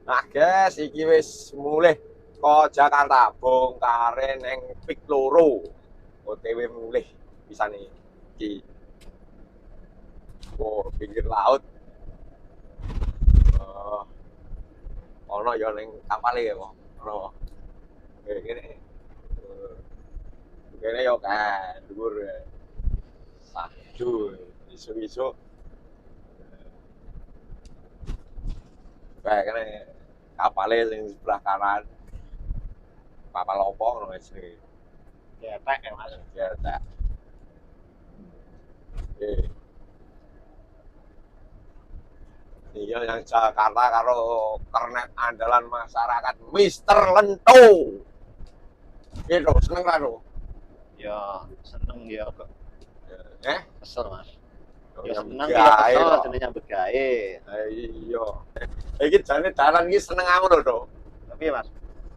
Nah, guys, iki wis mulih ke Jakarta, bongkare neng Pik Loro. OTW mulih bisa nih di pinggir laut. Oh, ono ya neng kapal ya kok. Ono. Kayak gini. Kene yo kan dhuwur. Sadu isu-isu kayak kene kapalnya yang sebelah kanan kapal opo ngono jenenge. Getek ya mas. Ya tak. Eh, iya yang Jakarta karo kernet andalan masyarakat Mister Lento. Gitu, seneng kan lo? Ya seneng ya kok Eh? kesel mas. Oh, Ya nyambut seneng ya gawe kesel kok. jadi nyambut gawe. Iya. Iki jane dalan iki seneng aku lho, Dok. Tapi mas,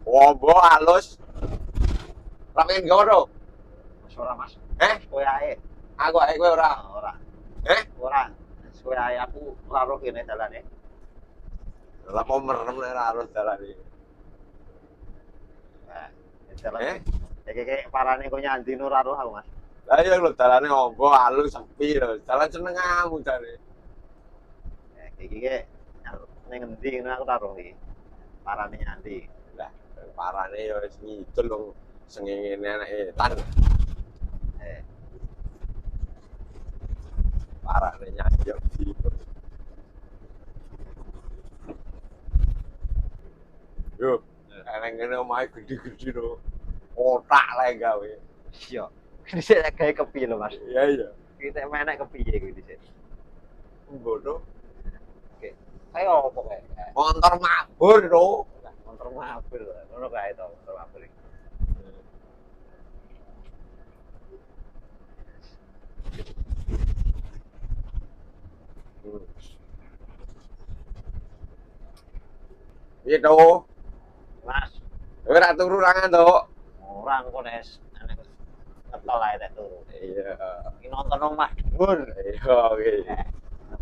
Wombo halus. Ramen gawe, Dok. mas ora mas. Eh? Kowe ae. Aku ae kowe ora. Ora. Eh? Ora. Kowe ae aku ora roh kene dalane. Lah kok merem nek ora harus dalan iki. Nah, dalan. Eh? Kayak parane kok nyandi ora roh aku mas. Lah iya lho dalane ombo halus sepi lho. Dalan seneng kamu jare. Iki ning endi ngono aku ora roh iki. Parane nyandi. Lah parane ya wis ngidul lho sengengene anake tan. Eh, Parane nyanyi gitu. Yo, eneng ngene omahe gede-gede lho. Otak lah gawe. iya. Dhisik nek gawe kepiye lho mas? Iya iya. Kita menek kepiye kuwi dhisik. Bodoh. Oke. Kayak opo kae? Motor mabur lho. Motor mobil, ngono kae to, motor mobil. Piye to? Mas, Kowe ra turu rangan to? ora engko nek enek ngetol ae tek turu. Iya. Iki nonton omah dhuwur. Iya oke.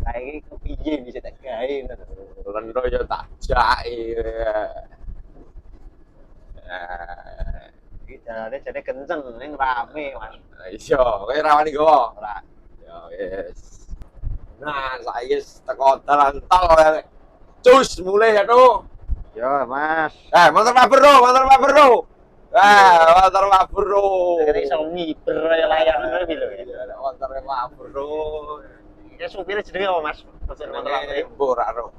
Kae iki kepiye bisa tak gawe ngono. Lendo ya tak jaki. Iki dalane jane kenceng ning rame, Mas. Iya, kowe rawani gowo. Ora. Ya wis. Nah, saiki teko dalan tol ya. Cus mulai ya tuh. Yo, Mas. Motor mabur bro, motor mabur bro. Motor mabur bro. Ini iso ngiber layar ngono iki lho. Iya, motor mabur bro. Ya supire jenenge apa, Mas? Supir motor apa? Ini mbok ra ro.